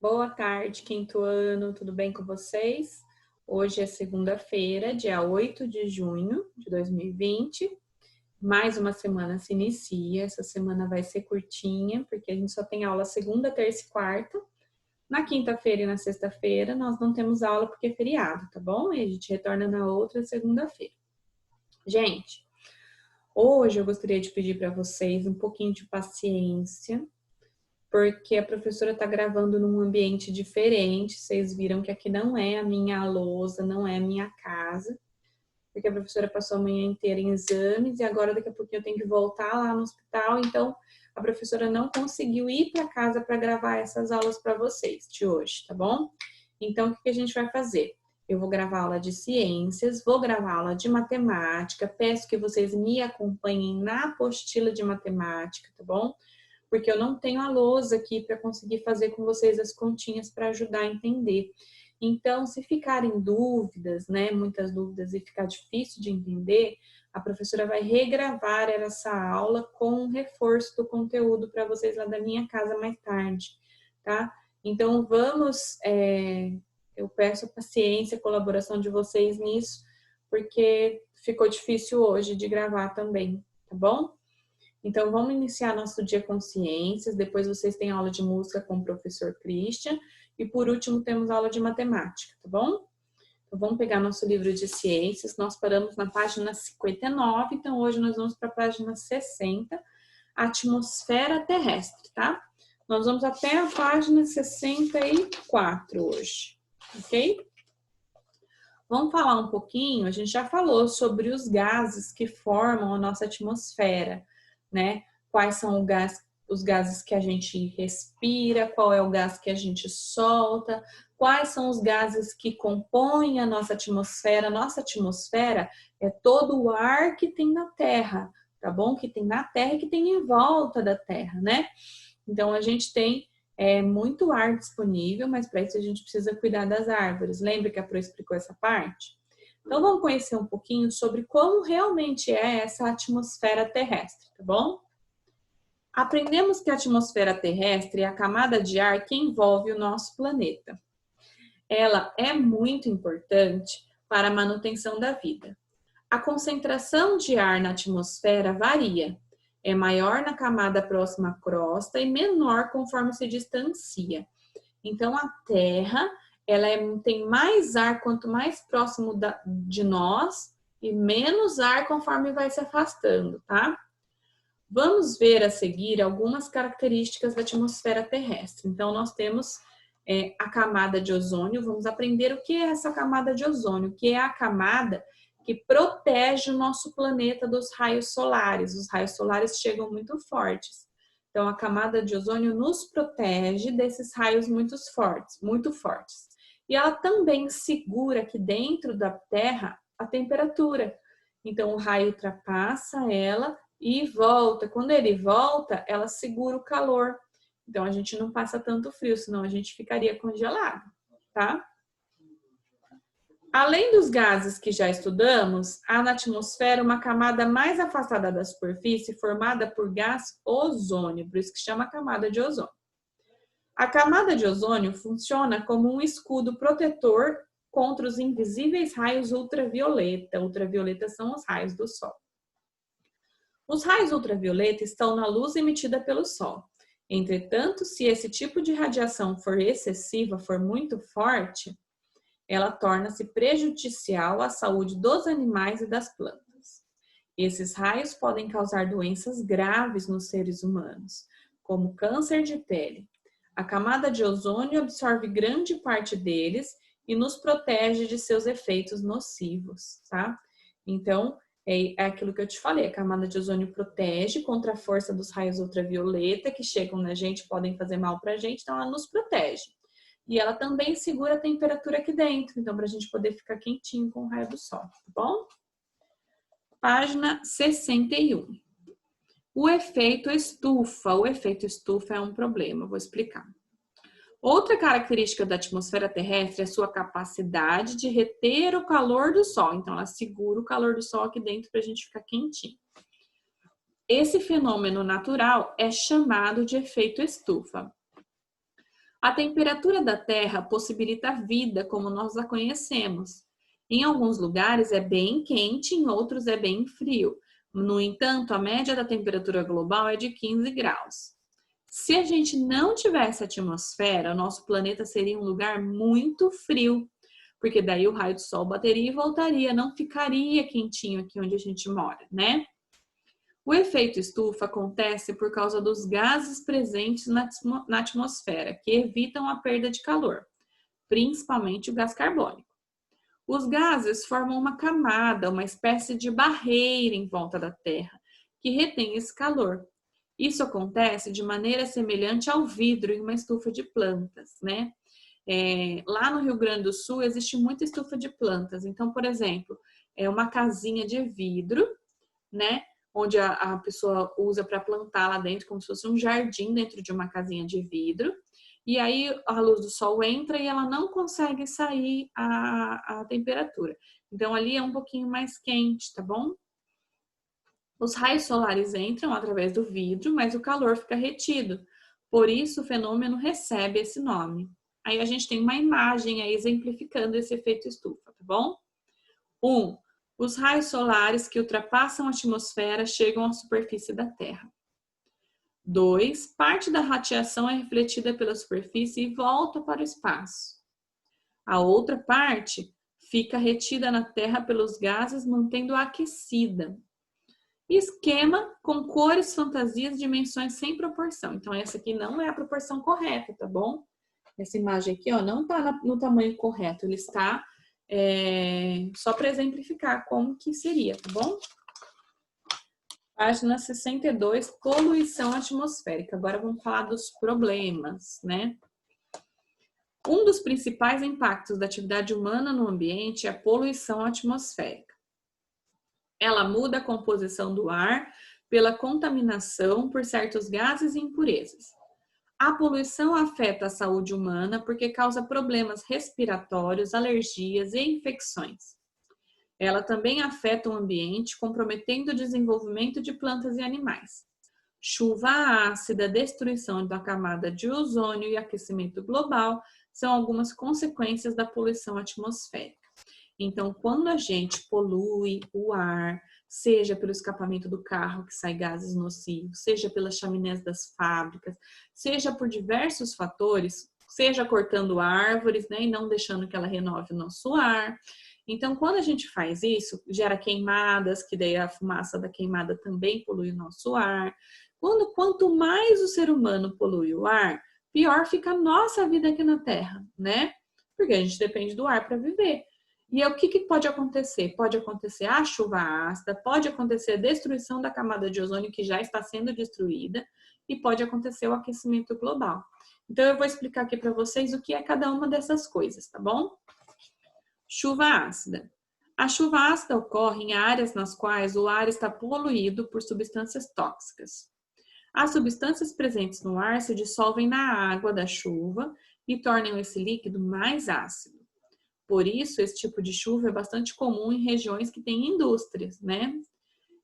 Boa tarde, quinto ano, tudo bem com vocês? Hoje é segunda-feira, dia 8 de junho de 2020. Mais uma semana se inicia. Essa semana vai ser curtinha, porque a gente só tem aula segunda, terça e quarta. Na quinta-feira e na sexta-feira nós não temos aula porque é feriado, tá bom? E a gente retorna na outra segunda-feira. Gente, hoje eu gostaria de pedir para vocês um pouquinho de paciência, porque a professora está gravando num ambiente diferente. Vocês viram que aqui não é a minha lousa, não é a minha casa, porque a professora passou a manhã inteira em exames e agora daqui a pouquinho eu tenho que voltar lá no hospital. Então, a professora não conseguiu ir para casa para gravar essas aulas para vocês de hoje, tá bom? Então, o que a gente vai fazer? Eu vou gravar aula de ciências, vou gravar aula de matemática, peço que vocês me acompanhem na apostila de matemática, tá bom? Porque eu não tenho a lousa aqui para conseguir fazer com vocês as continhas para ajudar a entender. Então, se ficarem dúvidas, né, muitas dúvidas e ficar difícil de entender, a professora vai regravar essa aula com um reforço do conteúdo para vocês lá da minha casa mais tarde, tá? Então, eu peço a paciência, a colaboração de vocês nisso, porque ficou difícil hoje de gravar também, tá bom? Então, vamos iniciar nosso dia com ciências, depois vocês têm aula de música com o professor Christian, e por último temos aula de matemática, tá bom? Então, vamos pegar nosso livro de ciências, nós paramos na página 59, então hoje nós vamos para a página 60, atmosfera terrestre, tá? Nós vamos até a página 64 hoje, ok? Vamos falar um pouquinho, a gente já falou sobre os gases que formam a nossa atmosfera, né? Quais são os gases que a gente respira, qual é o gás que a gente solta, quais são os gases que compõem a nossa atmosfera. Nossa atmosfera é todo o ar que tem na Terra, tá bom? Que tem na Terra e que tem em volta da Terra, né? Então, a gente tem muito ar disponível, mas para isso a gente precisa cuidar das árvores. Lembra que a Pro explicou essa parte? Então, vamos conhecer um pouquinho sobre como realmente é essa atmosfera terrestre, tá bom? Aprendemos que a atmosfera terrestre é a camada de ar que envolve o nosso planeta. Ela é muito importante para a manutenção da vida. A concentração de ar na atmosfera varia. É maior na camada próxima à crosta e menor conforme se distancia. Então, a Terra, tem mais ar quanto mais próximo de nós e menos ar conforme vai se afastando, tá? Vamos ver a seguir algumas características da atmosfera terrestre. Então, nós temos a camada de ozônio. Vamos aprender o que é essa camada de ozônio, que é a camada que protege o nosso planeta dos raios solares. Os raios solares chegam muito fortes. Então, a camada de ozônio nos protege desses raios muito fortes, muito fortes. E ela também segura aqui dentro da Terra a temperatura. Então, o raio ultrapassa ela e volta. Quando ele volta, ela segura o calor. Então, a gente não passa tanto frio, senão a gente ficaria congelado, tá? Além dos gases que já estudamos, há na atmosfera uma camada mais afastada da superfície formada por gás ozônio, por isso que chama camada de ozônio. A camada de ozônio funciona como um escudo protetor contra os invisíveis raios ultravioleta. Ultravioleta são os raios do Sol. Os raios ultravioleta estão na luz emitida pelo Sol. Entretanto, se esse tipo de radiação for excessiva, for muito forte, ela torna-se prejudicial à saúde dos animais e das plantas. Esses raios podem causar doenças graves nos seres humanos, como câncer de pele. A camada de ozônio absorve grande parte deles e nos protege de seus efeitos nocivos, tá? Então, é aquilo que eu te falei, a camada de ozônio protege contra a força dos raios ultravioleta que chegam na gente, podem fazer mal pra gente, então ela nos protege. E ela também segura a temperatura aqui dentro, então para a gente poder ficar quentinho com o raio do sol, tá bom? Página 61. O efeito estufa. O efeito estufa é um problema, vou explicar. Outra característica da atmosfera terrestre é sua capacidade de reter o calor do sol. Então, ela segura o calor do sol aqui dentro para a gente ficar quentinho. Esse fenômeno natural é chamado de efeito estufa. A temperatura da Terra possibilita a vida como nós a conhecemos. Em alguns lugares é bem quente, em outros é bem frio. No entanto, a média da temperatura global é de 15 graus. Se a gente não tivesse atmosfera, o nosso planeta seria um lugar muito frio, porque daí o raio do sol bateria e voltaria, não ficaria quentinho aqui onde a gente mora, né? O efeito estufa acontece por causa dos gases presentes na atmosfera, que evitam a perda de calor, principalmente o gás carbônico. Os gases formam uma camada, uma espécie de barreira em volta da Terra, que retém esse calor. Isso acontece de maneira semelhante ao vidro em uma estufa de plantas, né? Lá no Rio Grande do Sul existe muita estufa de plantas. Então, por exemplo, é uma casinha de vidro, né? Onde a pessoa usa para plantar lá dentro, como se fosse um jardim dentro de uma casinha de vidro. E aí a luz do sol entra e ela não consegue sair a temperatura. Então ali é um pouquinho mais quente, tá bom? Os raios solares entram através do vidro, mas o calor fica retido. Por isso o fenômeno recebe esse nome. Aí a gente tem uma imagem aí exemplificando esse efeito estufa, tá bom? 1. Os raios solares que ultrapassam a atmosfera chegam à superfície da Terra. 2. Parte da radiação é refletida pela superfície e volta para o espaço. A outra parte fica retida na Terra pelos gases, mantendo-a aquecida. Esquema com cores, fantasias, dimensões sem proporção. Então, essa aqui não é a proporção correta, tá bom? Essa imagem aqui, ó, não está no tamanho correto. Ele está só para exemplificar como que seria, tá bom? Página 62, poluição atmosférica. Agora vamos falar dos problemas, né? Um dos principais impactos da atividade humana no ambiente é a poluição atmosférica. Ela muda a composição do ar pela contaminação por certos gases e impurezas. A poluição afeta a saúde humana porque causa problemas respiratórios, alergias e infecções. Ela também afeta o ambiente, comprometendo o desenvolvimento de plantas e animais. Chuva ácida, destruição da camada de ozônio e aquecimento global são algumas consequências da poluição atmosférica. Então, quando a gente polui o ar, seja pelo escapamento do carro que sai gases nocivos, seja pelas chaminés das fábricas, seja por diversos fatores, seja cortando árvores, né, e não deixando que ela renove o nosso ar. Então, quando a gente faz isso, gera queimadas, que daí a fumaça da queimada também polui o nosso ar. Quanto mais o ser humano polui o ar, pior fica a nossa vida aqui na Terra, né? Porque a gente depende do ar para viver. E o que pode acontecer? Pode acontecer a chuva ácida, pode acontecer a destruição da camada de ozônio que já está sendo destruída e pode acontecer o aquecimento global. Então, eu vou explicar aqui para vocês o que é cada uma dessas coisas, tá bom? Chuva ácida. A chuva ácida ocorre em áreas nas quais o ar está poluído por substâncias tóxicas. As substâncias presentes no ar se dissolvem na água da chuva e tornam esse líquido mais ácido. Por isso, esse tipo de chuva é bastante comum em regiões que têm indústrias, né?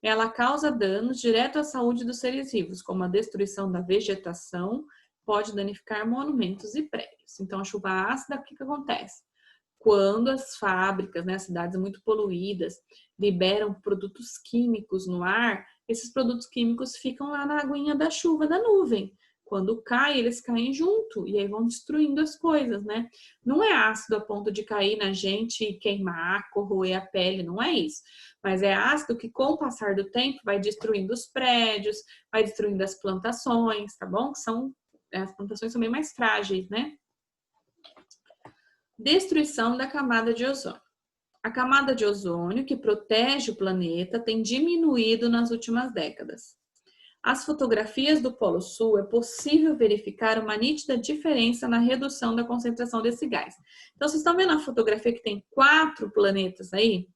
Ela causa danos direto à saúde dos seres vivos, como a destruição da vegetação, pode danificar monumentos e prédios. Então, a chuva ácida, o que acontece? Quando as fábricas, né, cidades muito poluídas, liberam produtos químicos no ar, esses produtos químicos ficam lá na aguinha da chuva, da nuvem. Quando cai, eles caem junto e aí vão destruindo as coisas, né? Não é ácido a ponto de cair na gente e queimar, corroer a pele, não é isso. Mas é ácido que, com o passar do tempo, vai destruindo os prédios, vai destruindo as plantações, tá bom? As plantações são bem mais frágeis, né? Destruição da camada de ozônio. A camada de ozônio, que protege o planeta, tem diminuído nas últimas décadas. As fotografias do Polo Sul é possível verificar uma nítida diferença na redução da concentração desse gás. Então, vocês estão vendo a fotografia que tem 4 planetas aí?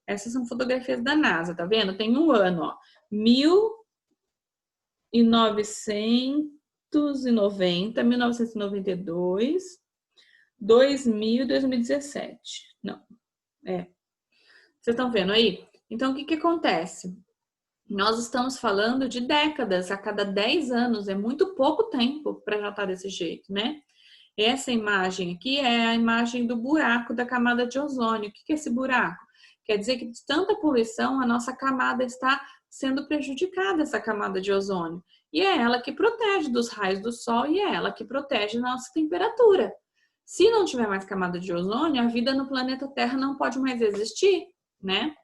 Essas são fotografias da NASA, tá vendo? Tem um ano, ó, 1990, 1992, 2000 e 2017. Não, Vocês estão vendo aí? Então, o que acontece? Nós estamos falando de décadas, a cada 10 anos, é muito pouco tempo para já estar desse jeito, né? Essa imagem aqui é a imagem do buraco da camada de ozônio. O que é esse buraco? Quer dizer que de tanta poluição, a nossa camada está sendo prejudicada, essa camada de ozônio. E é ela que protege dos raios do sol e é ela que protege a nossa temperatura. Se não tiver mais camada de ozônio, a vida no planeta Terra não pode mais existir, né?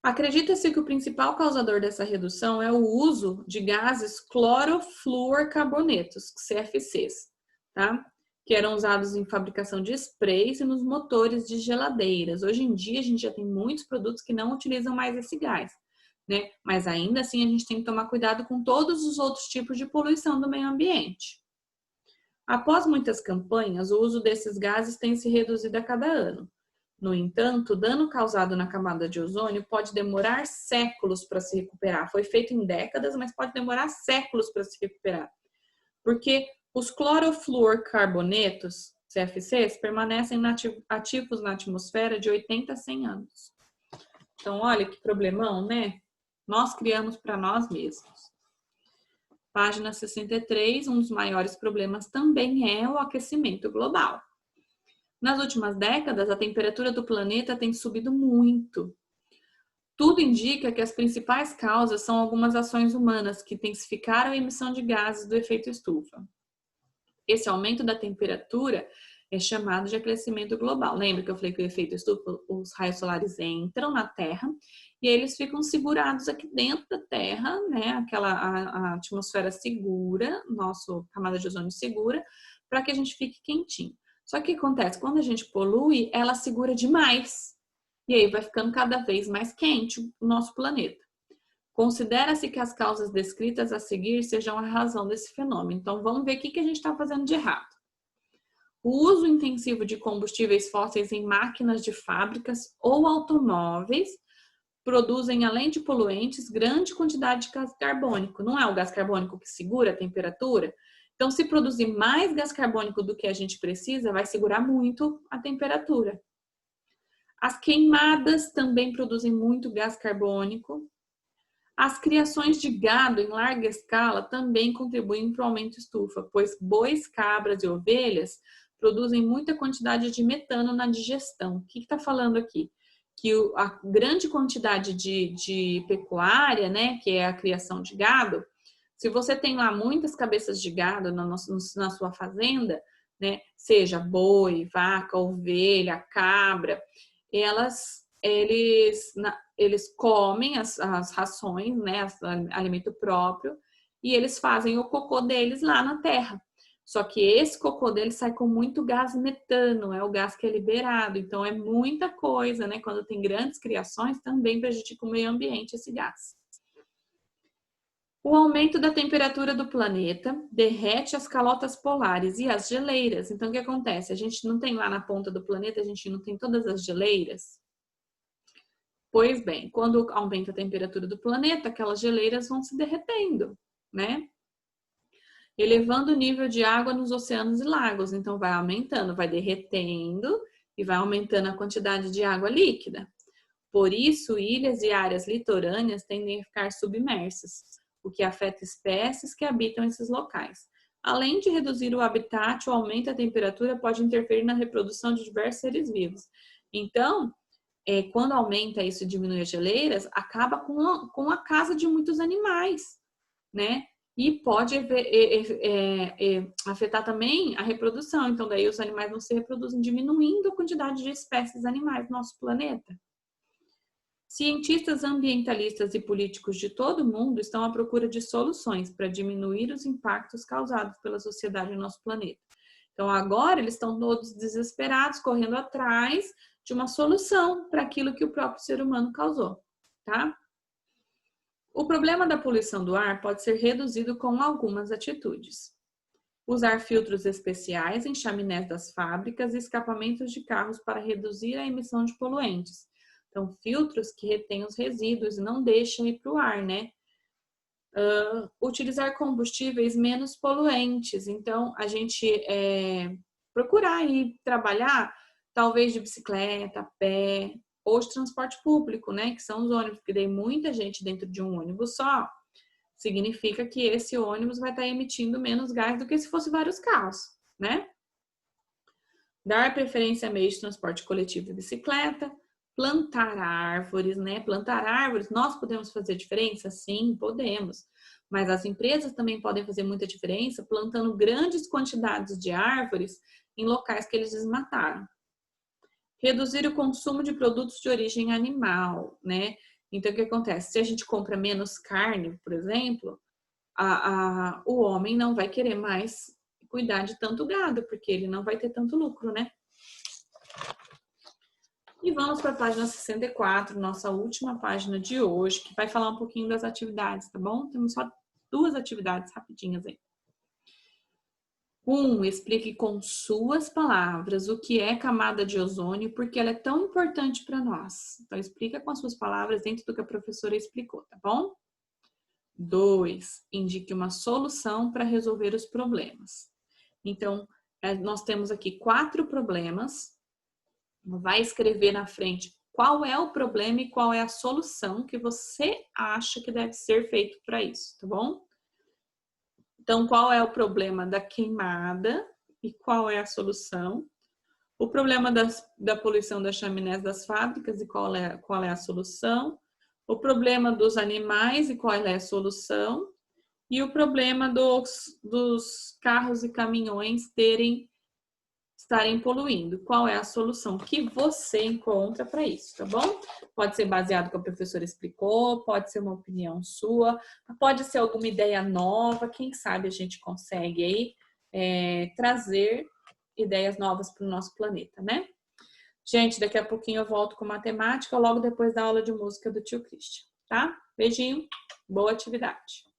Acredita-se que o principal causador dessa redução é o uso de gases clorofluorcarbonetos, CFCs, tá? Que eram usados em fabricação de sprays e nos motores de geladeiras. Hoje em dia, a gente já tem muitos produtos que não utilizam mais esse gás, né? Mas ainda assim, a gente tem que tomar cuidado com todos os outros tipos de poluição do meio ambiente. Após muitas campanhas, o uso desses gases tem se reduzido a cada ano. No entanto, o dano causado na camada de ozônio pode demorar séculos para se recuperar. Foi feito em décadas, mas pode demorar séculos para se recuperar. Porque os clorofluorcarbonetos, CFCs, permanecem ativos na atmosfera de 80 a 100 anos. Então, olha que problemão, né? Nós criamos para nós mesmos. Página 63, um dos maiores problemas também é o aquecimento global. Nas últimas décadas, a temperatura do planeta tem subido muito. Tudo indica que as principais causas são algumas ações humanas que intensificaram a emissão de gases do efeito estufa. Esse aumento da temperatura é chamado de aquecimento global. Lembra que eu falei que o efeito estufa, os raios solares entram na Terra e eles ficam segurados aqui dentro da Terra, né? A atmosfera segura, nossa camada de ozônio segura, para que a gente fique quentinho. Só que o que acontece? Quando a gente polui, ela segura demais. E aí vai ficando cada vez mais quente o nosso planeta. Considera-se que as causas descritas a seguir sejam a razão desse fenômeno. Então, vamos ver o que a gente está fazendo de errado. O uso intensivo de combustíveis fósseis em máquinas de fábricas ou automóveis produzem, além de poluentes, grande quantidade de gás carbônico. Não é o gás carbônico que segura a temperatura? Então, se produzir mais gás carbônico do que a gente precisa, vai segurar muito a temperatura. As queimadas também produzem muito gás carbônico. As criações de gado em larga escala também contribuem para o aumento estufa, pois bois, cabras e ovelhas produzem muita quantidade de metano na digestão. O que está falando aqui? Que a grande quantidade de pecuária, né, que é a criação de gado, se você tem lá muitas cabeças de gado na sua fazenda, né, seja boi, vaca, ovelha, cabra, eles comem as rações, né, alimento próprio, e eles fazem o cocô deles lá na terra. Só que esse cocô deles sai com muito gás metano, é o gás que é liberado. Então é muita coisa, né? Quando tem grandes criações, também prejudica o meio ambiente esse gás. O aumento da temperatura do planeta derrete as calotas polares e as geleiras. Então, o que acontece? A gente não tem lá na ponta do planeta, a gente não tem todas as geleiras? Pois bem, quando aumenta a temperatura do planeta, aquelas geleiras vão se derretendo, né? Elevando o nível de água nos oceanos e lagos. Então, vai aumentando, vai derretendo e vai aumentando a quantidade de água líquida. Por isso, ilhas e áreas litorâneas tendem a ficar submersas, o que afeta espécies que habitam esses locais. Além de reduzir o habitat, o aumento da temperatura pode interferir na reprodução de diversos seres vivos. Então, quando aumenta isso e diminui as geleiras, acaba com a casa de muitos animais, né? E pode afetar também a reprodução. Então, daí os animais não se reproduzem, diminuindo a quantidade de espécies animais no nosso planeta. Cientistas ambientalistas e políticos de todo o mundo estão à procura de soluções para diminuir os impactos causados pela sociedade no nosso planeta. Então, agora eles estão todos desesperados, correndo atrás de uma solução para aquilo que o próprio ser humano causou, tá? O problema da poluição do ar pode ser reduzido com algumas atitudes. Usar filtros especiais em chaminés das fábricas e escapamentos de carros para reduzir a emissão de poluentes. Então, filtros que retêm os resíduos e não deixam ir para o ar, né? Utilizar combustíveis menos poluentes. Então, a gente procurar ir trabalhar, talvez de bicicleta, a pé, ou de transporte público, né? Que são os ônibus, porque tem muita gente dentro de um ônibus só. Significa que esse ônibus vai estar emitindo menos gás do que se fosse vários carros, né? Dar preferência a meios de transporte coletivo e bicicleta, plantar árvores, né? Plantar árvores, nós podemos fazer diferença? Sim, podemos. Mas as empresas também podem fazer muita diferença plantando grandes quantidades de árvores em locais que eles desmataram. Reduzir o consumo de produtos de origem animal, né? Então, o que acontece? Se a gente compra menos carne, por exemplo, o homem não vai querer mais cuidar de tanto gado, porque ele não vai ter tanto lucro, né? E vamos para a página 64, nossa última página de hoje, que vai falar um pouquinho das atividades, tá bom? Temos só 2 atividades rapidinhas aí. 1, explique com suas palavras o que é camada de ozônio e por que ela é tão importante para nós. Então, explica com as suas palavras dentro do que a professora explicou, tá bom? 2, indique uma solução para resolver os problemas. Então, nós temos aqui 4 problemas. Vai escrever na frente qual é o problema e qual é a solução que você acha que deve ser feito para isso, tá bom? Então, qual é o problema da queimada e qual é a solução? O problema da poluição das chaminés das fábricas e qual é a solução? O problema dos animais e qual é a solução? E o problema dos carros e caminhões estarem poluindo. Qual é a solução que você encontra para isso, tá bom? Pode ser baseado no que a professora explicou, pode ser uma opinião sua, pode ser alguma ideia nova, quem sabe a gente consegue aí trazer ideias novas para o nosso planeta, né? Gente, daqui a pouquinho eu volto com matemática, logo depois da aula de música do tio Christian, tá? Beijinho, boa atividade!